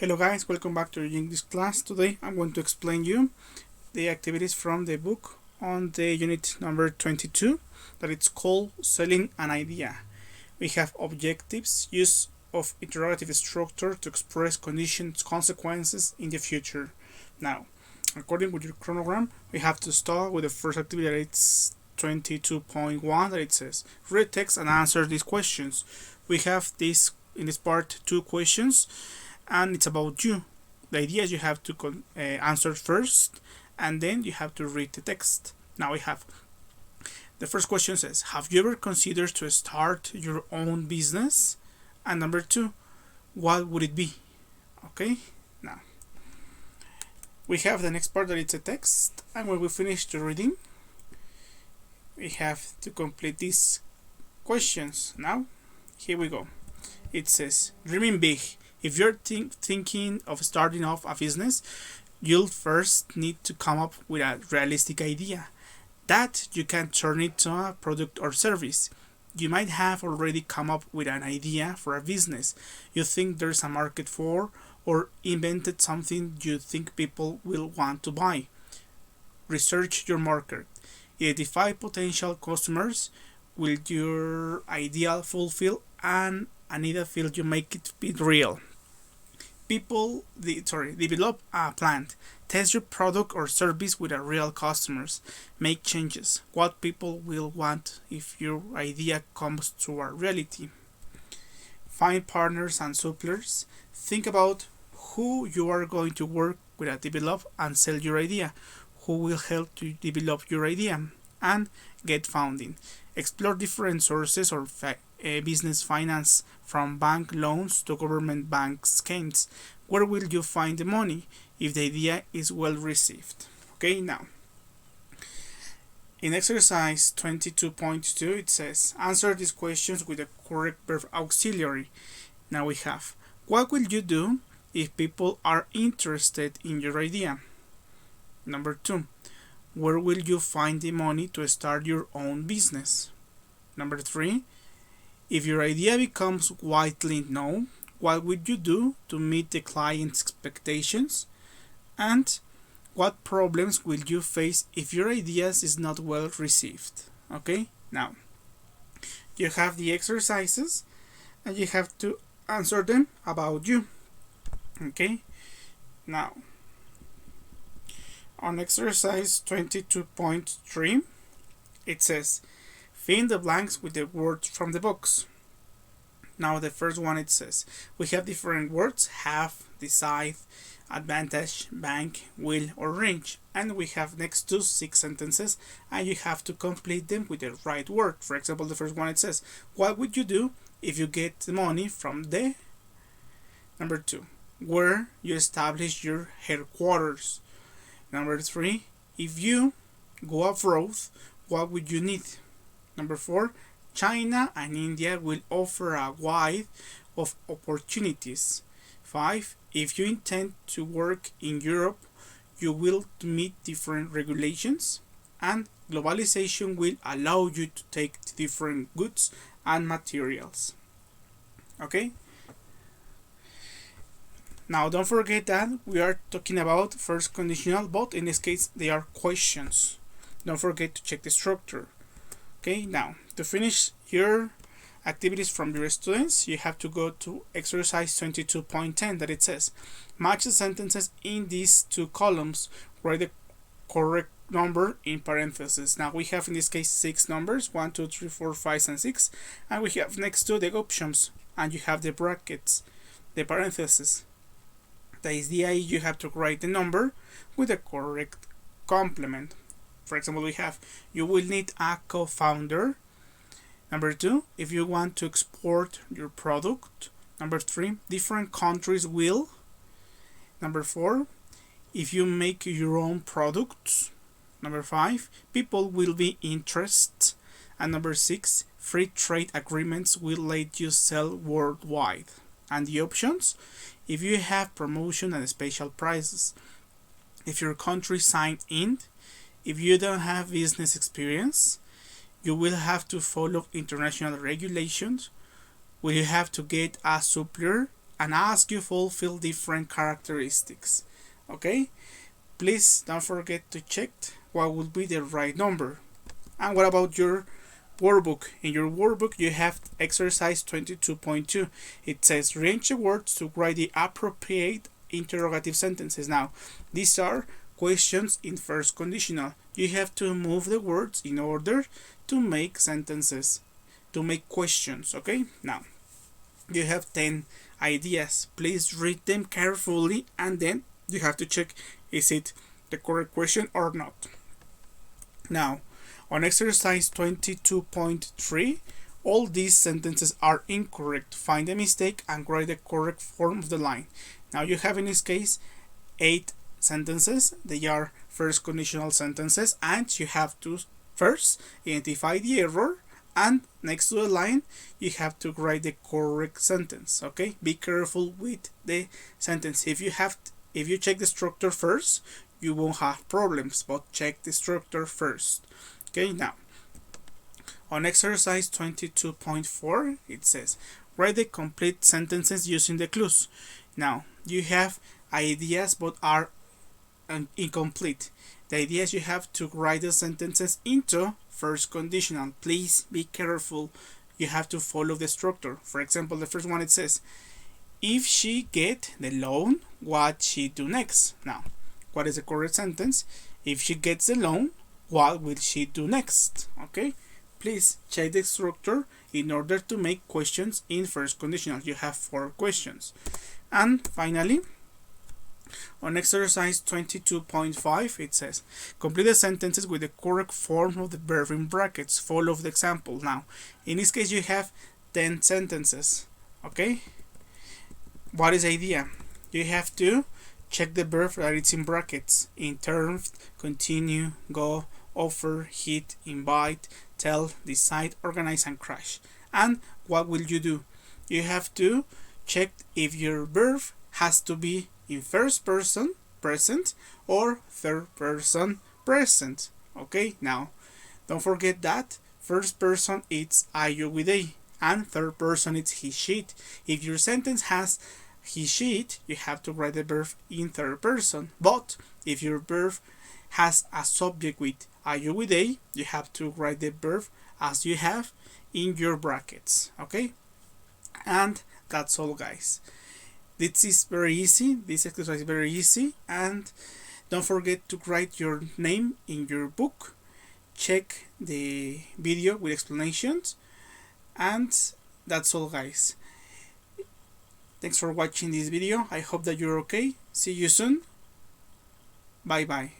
Hello guys, welcome back to your English class. Today I'm going to explain you the activities from the book on the unit number 22 that it's called Selling an Idea. We have objectives, use of interrogative structure to express conditions, consequences in the future. Now, according with your chronogram, we have to start with the first activity that it's 22.1 that it says read text and answer these questions. We have this in this part two questions and it's about you. The idea is you have to answer first and then you have to read the text. Now we have the first question says, have you ever considered to start your own business? And number two, what would it be? Okay, now we have the next part that it's a text, and when we finish the reading we have to complete these questions. Now here we go. It says, dreaming big. If you're thinking of starting off a business, you'll first need to come up with a realistic idea that you can turn into a product or service. You might have already come up with an idea for a business you think there's a market for, or invented something you think people will want to buy. Research your market. Identify potential customers. Will your idea fulfill and a need field you make it be real? Develop a plan. Test your product or service with a real customers. Make changes. What people will want if your idea comes to a reality. Find partners and suppliers. Think about who you are going to work with to develop and sell your idea. Who will help to develop your idea? And get funding. Explore different sources or business finance, from bank loans to government bank schemes. Where will you find the money if the idea is well received? Okay, now in exercise 22.2 it says answer these questions with the correct verb auxiliary. Now we have, what will you do if people are interested in your idea? Number 2, where will you find the money to start your own business? Number 3, if your idea becomes widely known, what would you do to meet the client's expectations? And what problems will you face if your ideas is not well received? Okay, now you have the exercises and you have to answer them about you. Okay, now on exercise 22.3 it says fill in the blanks with the words from the box. Now the first one it says we have different words: have, decide, advantage, bank, will, or range, and we have next to 6 sentences and you have to complete them with the right word. For example, the first one it says, what would you do if you get the money from the? Number 2, where you establish your headquarters. Number 3, if you go abroad, what would you need? Number 4, China and India will offer a wide of opportunities. 5, if you intend to work in Europe, you will meet different regulations, and globalization will allow you to take different goods and materials. Okay? Now don't forget that we are talking about first conditional, but in this case they are questions. Don't forget to check the structure. Okay, now to finish your activities from your students, you have to go to exercise 22.10 that it says match the sentences in these two columns, write the correct number in parentheses. Now we have in this case 6 numbers, 1, 2, 3, 4, 5, and 6, and we have next to the options and you have the brackets, the parentheses. The idea is you have to write the number with the correct complement. For example, we have, you will need a co-founder. Number 2, if you want to export your product. Number 3, different countries will. Number 4, if you make your own products. Number 5, people will be interested. And number 6, free trade agreements will let you sell worldwide. And the options, if you have promotion and special prices. If your country signed in. If you don't have business experience, you will have to follow international regulations. Will you have to get a supplier and ask you fulfill different characteristics. Okay, please don't forget to check what would be the right number. And what about your workbook? In your workbook you have exercise 22.2. It says arrange the words to write the appropriate interrogative sentences. Now these are questions in first conditional. You have to move the words in order to make sentences, to make questions. Okay, now you have 10 ideas. Please read them carefully and then you have to check is it the correct question or not. Now on exercise 22.3, all these sentences are incorrect. Find the mistake and write the correct form of the line. Now you have in this case 8 sentences. They are first conditional sentences, and you have to first identify the error, and next to the line you have to write the correct sentence. Okay, be careful with the sentence. If you check the structure first, you won't have problems, but check the structure first. Okay, now on exercise 22.4 it says write the complete sentences using the clues. Now you have ideas but are incomplete. The idea is you have to write the sentences into first conditional. Please be careful. You have to follow the structure. For example, the first one, it says if she get the loan, what she do next? Now what is the correct sentence? If she gets the loan, what will she do next? Okay, please check the structure in order to make questions in first conditional. You have 4 questions. And finally, on exercise 22.5 it says complete the sentences with the correct form of the verb in brackets. Follow the example. Now in this case you have 10 sentences. Okay, what is the idea? You have to check the verb that it's in brackets: intern, continue, go, offer, hit, invite, tell, decide, organize, and crash. And what will you do? You have to check if your verb has to be in first person present or third person present. Okay, now don't forget that first person it's I, you with a, and third person it's he, she. If your sentence has he, she, you have to write the verb in third person. But if your verb has a subject with I, you with a, you have to write the verb as you have in your brackets. Okay, and that's all, guys. This is very easy. This exercise is very easy, and don't forget to write your name in your book. Check the video with explanations, and that's all, guys. Thanks for watching this video. I hope that you're okay. See you soon. Bye bye.